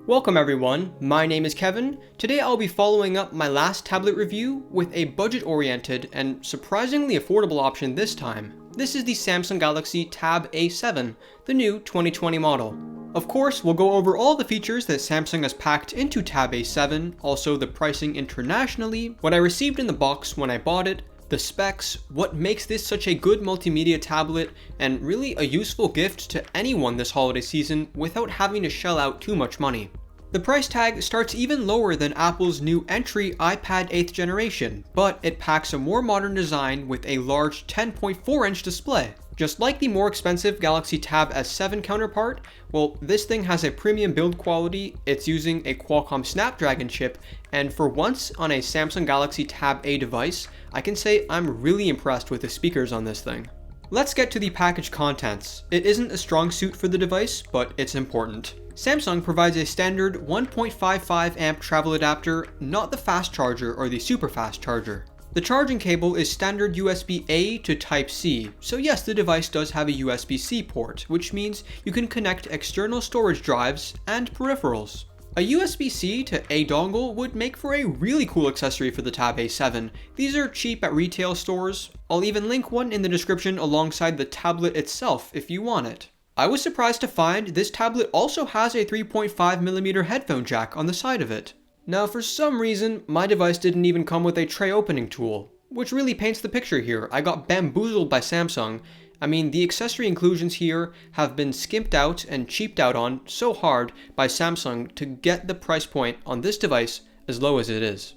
Welcome everyone, my name is Kevin. Today I'll be following up my last tablet review with a budget-oriented and surprisingly affordable option this time. This is the Samsung Galaxy Tab A7, the new 2020 model. Of course, we'll go over all the features that Samsung has packed into Tab A7, also the pricing internationally, what I received in the box when I bought it, the specs, what makes this such a good multimedia tablet, and really a useful gift to anyone this holiday season without having to shell out too much money. The price tag starts even lower than Apple's new entry iPad 8th generation, but it packs a more modern design with a large 10.4-inch display. Just like the more expensive Galaxy Tab S7 counterpart, well, this thing has a premium build quality, it's using a Qualcomm Snapdragon chip, and for once on a Samsung Galaxy Tab A device, I can say I'm really impressed with the speakers on this thing. Let's get to the package contents. It isn't a strong suit for the device, but it's important. Samsung provides a standard 1.55 amp travel adapter, not the fast charger or the super fast charger. The charging cable is standard USB-A to Type-C, so yes, the device does have a USB-C port, which means you can connect external storage drives and peripherals. A USB-C to A dongle would make for a really cool accessory for the Tab A7. These are cheap at retail stores. I'll even link one in the description alongside the tablet itself if you want it. I was surprised to find this tablet also has a 3.5mm headphone jack on the side of it. Now for some reason, my device didn't even come with a tray opening tool, which really paints the picture here. I got bamboozled by Samsung. I mean, the accessory inclusions here have been skimped out and cheaped out on so hard by Samsung to get the price point on this device as low as it is.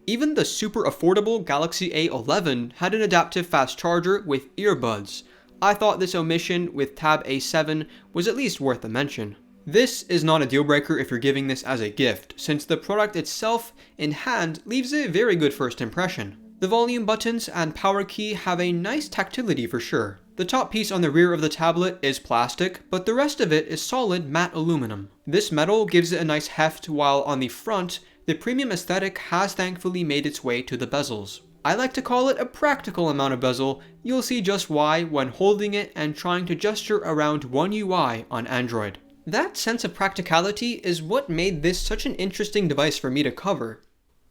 Even the super affordable Galaxy A11 had an adaptive fast charger with earbuds. I thought this omission with Tab A7 was at least worth a mention. This is not a deal breaker if you're giving this as a gift, since the product itself in hand leaves a very good first impression. The volume buttons and power key have a nice tactility for sure. The top piece on the rear of the tablet is plastic, but the rest of it is solid matte aluminum. This metal gives it a nice heft, while on the front, the premium aesthetic has thankfully made its way to the bezels. I like to call it a practical amount of bezel. You'll see just why when holding it and trying to gesture around One UI on Android. That sense of practicality is what made this such an interesting device for me to cover.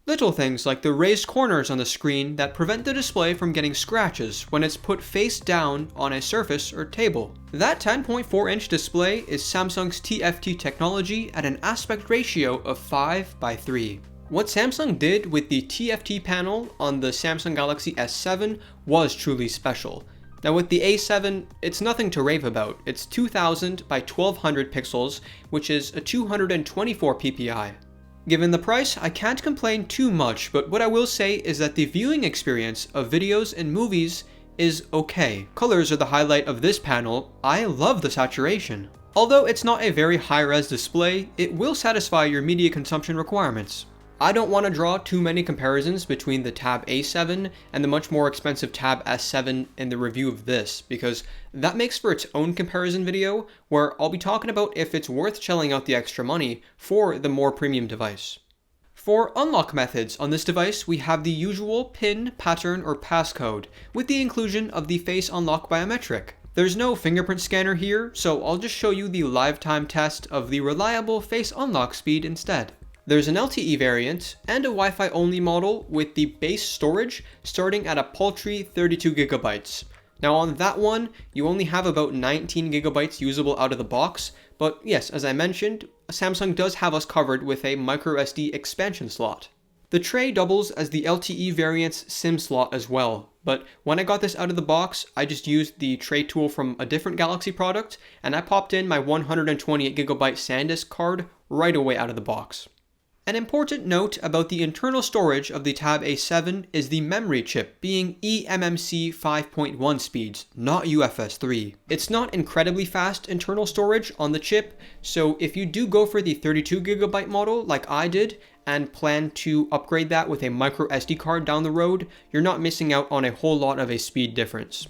Little things like the raised corners on the screen that prevent the display from getting scratches when it's put face down on a surface or table. That 10.4-inch display is Samsung's TFT technology at an aspect ratio of 5:3. What Samsung did with the TFT panel on the Samsung Galaxy S7 was truly special. Now with the A7, it's nothing to rave about. It's 2000 by 1200 pixels, which is a 224 ppi. Given the price, I can't complain too much, but what I will say is that the viewing experience of videos and movies is okay. Colors are the highlight of this panel. I love the saturation. Although it's not a very high-res display, it will satisfy your media consumption requirements. I don't want to draw too many comparisons between the Tab A7 and the much more expensive Tab S7 in the review of this, because that makes for its own comparison video where I'll be talking about if it's worth shelling out the extra money for the more premium device. For unlock methods on this device, we have the usual PIN, pattern, or passcode, with the inclusion of the face unlock biometric. There's no fingerprint scanner here, so I'll just show you the live time test of the reliable face unlock speed instead. There's an LTE variant and a Wi-Fi only model with the base storage starting at a paltry 32GB. Now on that one, you only have about 19GB usable out of the box, but yes, as I mentioned, Samsung does have us covered with a microSD expansion slot. The tray doubles as the LTE variant's SIM slot as well, but when I got this out of the box, I just used the tray tool from a different Galaxy product, and I popped in my 128GB SanDisk card right away out of the box. An important note about the internal storage of the Tab A7 is the memory chip being eMMC 5.1 speeds, not UFS 3. It's not incredibly fast internal storage on the chip, so if you do go for the 32GB model like I did, and plan to upgrade that with a micro SD card down the road, you're not missing out on a whole lot of a speed difference.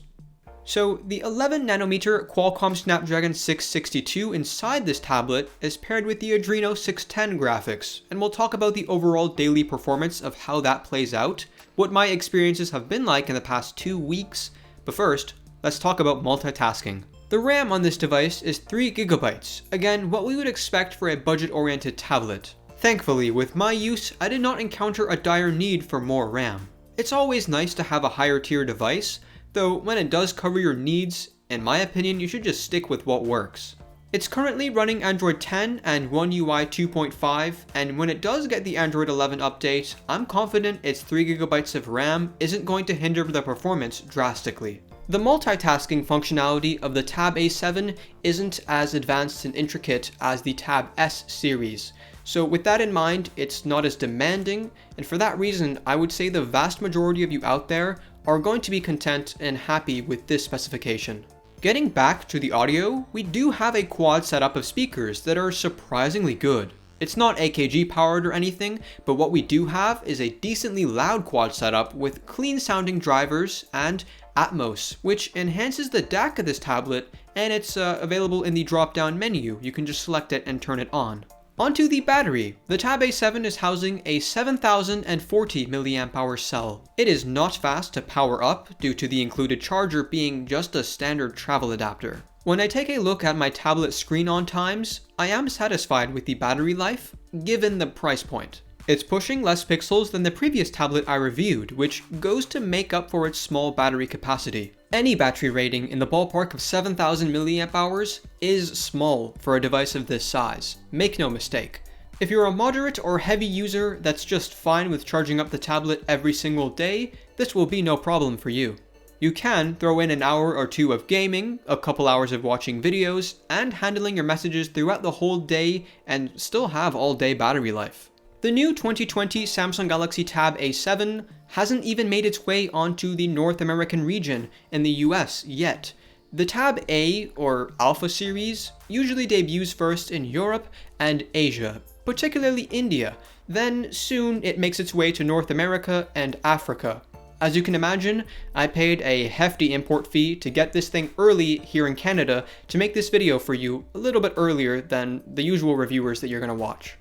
So the 11nm Qualcomm Snapdragon 662 inside this tablet is paired with the Adreno 610 graphics, and we'll talk about the overall daily performance of how that plays out, what my experiences have been like in the past 2 weeks, but first, let's talk about multitasking. The The RAM on this device is 3GB, again what we would expect for a budget-oriented tablet. Thankfully, with my use, I did not encounter a dire need for more RAM. It's always nice to have a higher tier device, though when it does cover your needs, in my opinion, you should just stick with what works. It's currently running Android 10 and One UI 2.5, and when it does get the Android 11 update, I'm confident its 3GB of RAM isn't going to hinder the performance drastically. The multitasking functionality of the Tab A7 isn't as advanced and intricate as the Tab S series, so with that in mind, it's not as demanding, and for that reason, I would say the vast majority of you out there are going to be content and happy with this specification. Getting back to the audio, we do have a quad setup of speakers that are surprisingly good. It's not AKG powered or anything, but what we do have is a decently loud quad setup with clean sounding drivers and Atmos, which enhances the DAC of this tablet, and it's available in the drop down menu. You can just select it and turn it on. Onto the battery. The Tab A7 is housing a 7040 mAh cell. It is not fast to power up due to the included charger being just a standard travel adapter. When I take a look at my tablet screen on times, I am satisfied with the battery life, given the price point. It's pushing less pixels than the previous tablet I reviewed, which goes to make up for its small battery capacity. Any battery rating in the ballpark of 7000 mAh is small for a device of this size, make no mistake. If you're a moderate or heavy user that's just fine with charging up the tablet every single day, this will be no problem for you. You can throw in an hour or two of gaming, a couple hours of watching videos, and handling your messages throughout the whole day and still have all day battery life. The new 2020 Samsung Galaxy Tab A7 hasn't even made its way onto the North American region in the US yet. The Tab A, or Alpha series, usually debuts first in Europe and Asia, particularly India, then soon it makes its way to North America and Africa. As you can imagine, I paid a hefty import fee to get this thing early here in Canada to make this video for you a little bit earlier than the usual reviewers that you're going to watch.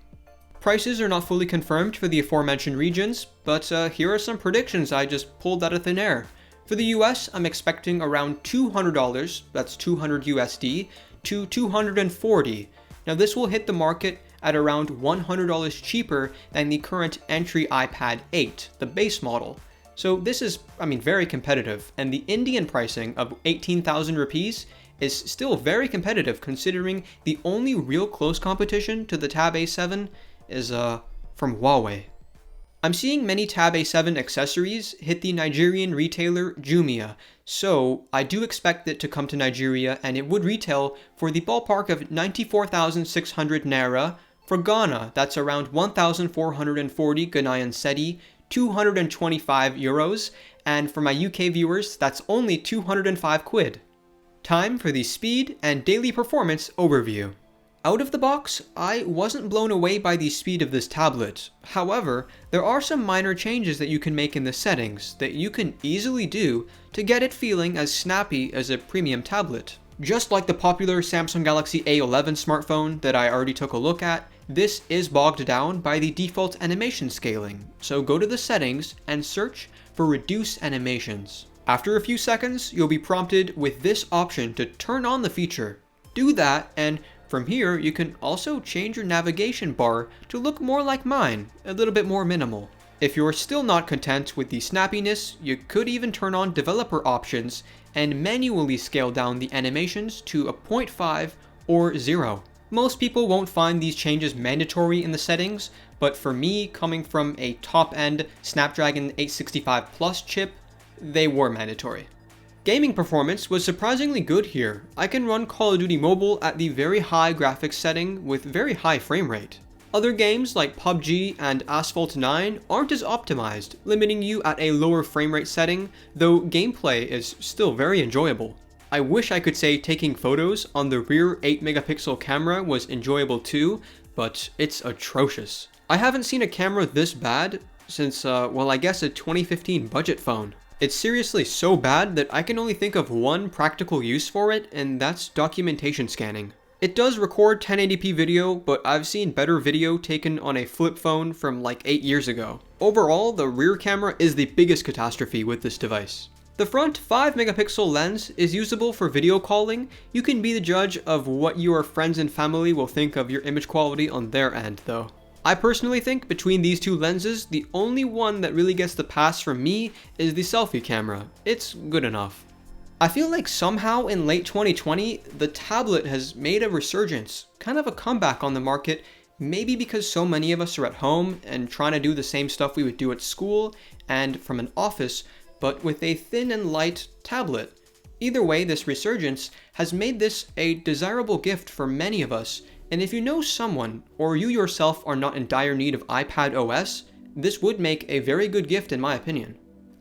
Prices are not fully confirmed for the aforementioned regions, but here are some predictions I just pulled out of thin air. For the US, I'm expecting around $200, that's 200 USD, to $240. Now this will hit the market at around $100 cheaper than the current entry iPad 8, the base model. So this is, very competitive, and the Indian pricing of 18,000 rupees is still very competitive considering the only real close competition to the Tab A7 is from Huawei. I'm seeing many Tab A7 accessories hit the Nigerian retailer Jumia, so I do expect it to come to Nigeria and it would retail for the ballpark of 94,600 Naira. For Ghana, that's around 1,440 Ghanaian Cedi, 225 euros, and for my UK viewers, that's only 205 quid. Time for the speed and daily performance overview. Out of the box, I wasn't blown away by the speed of this tablet. However, there are some minor changes that you can make in the settings that you can easily do to get it feeling as snappy as a premium tablet. Just like the popular Samsung Galaxy A11 smartphone that I already took a look at, this is bogged down by the default animation scaling, so go to the settings and search for Reduce Animations. After a few seconds, you'll be prompted with this option to turn on the feature. Do that, and from here, you can also change your navigation bar to look more like mine, a little bit more minimal. If you're still not content with the snappiness, you could even turn on developer options and manually scale down the animations to a 0.5 or 0. Most people won't find these changes mandatory in the settings, but for me, coming from a top-end Snapdragon 865 Plus chip, they were mandatory. Gaming performance was surprisingly good here. I can run Call of Duty Mobile at the very high graphics setting with very high frame rate. Other games like PUBG and Asphalt 9 aren't as optimized, limiting you at a lower frame rate setting, though gameplay is still very enjoyable. I wish I could say taking photos on the rear 8-megapixel camera was enjoyable too, but it's atrocious. I haven't seen a camera this bad since, I guess a 2015 budget phone. It's seriously so bad that I can only think of one practical use for it, and that's documentation scanning. It does record 1080p video, but I've seen better video taken on a flip phone from like 8 years ago. Overall, the rear camera is the biggest catastrophe with this device. The front 5 megapixel lens is usable for video calling. You can be the judge of what your friends and family will think of your image quality on their end though. I personally think between these two lenses, the only one that really gets the pass from me is the selfie camera. It's good enough. I feel like somehow in late 2020, the tablet has made a resurgence, kind of a comeback on the market, maybe because so many of us are at home and trying to do the same stuff we would do at school and from an office, but with a thin and light tablet. Either way, this resurgence has made this a desirable gift for many of us, and if you know someone, or you yourself are not in dire need of iPad OS, this would make a very good gift in my opinion.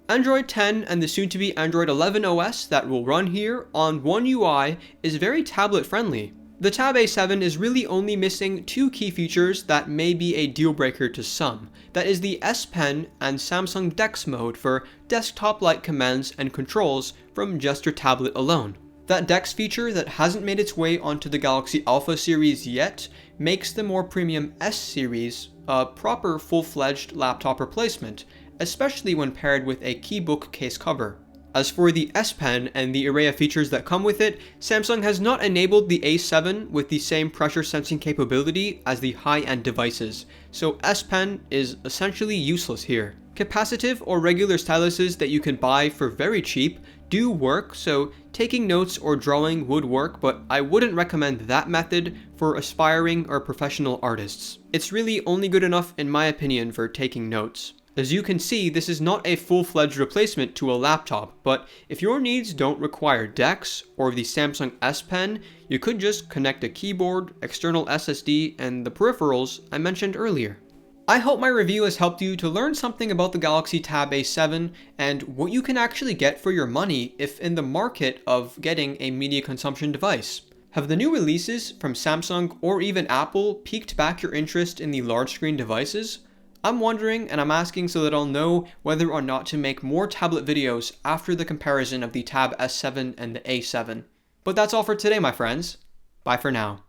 Android 10 and the soon-to-be Android 11 OS that will run here on One UI is very tablet friendly. The Tab A7 is really only missing two key features that may be a deal breaker to some. That is the S Pen and Samsung DeX mode for desktop-like commands and controls from just your tablet alone. That DeX feature that hasn't made its way onto the Galaxy Alpha series yet makes the more premium S series a proper full-fledged laptop replacement, especially when paired with a keybook case cover. As for the S Pen and the array of features that come with it, Samsung has not enabled the A7 with the same pressure sensing capability as the high-end devices, so S Pen is essentially useless here. Capacitive or regular styluses that you can buy for very cheap do work, so taking notes or drawing would work, but I wouldn't recommend that method for aspiring or professional artists. It's really only good enough in my opinion for taking notes. As you can see, this is not a full-fledged replacement to a laptop, but if your needs don't require DeX or the Samsung S Pen, you could just connect a keyboard, external SSD, and the peripherals I mentioned earlier. I hope my review has helped you to learn something about the Galaxy Tab A7 and what you can actually get for your money if in the market of getting a media consumption device. Have the new releases from Samsung or even Apple piqued back your interest in the large screen devices? I'm wondering, and I'm asking so that I'll know whether or not to make more tablet videos after the comparison of the Tab S7 and the A7. But that's all for today, my friends. Bye for now.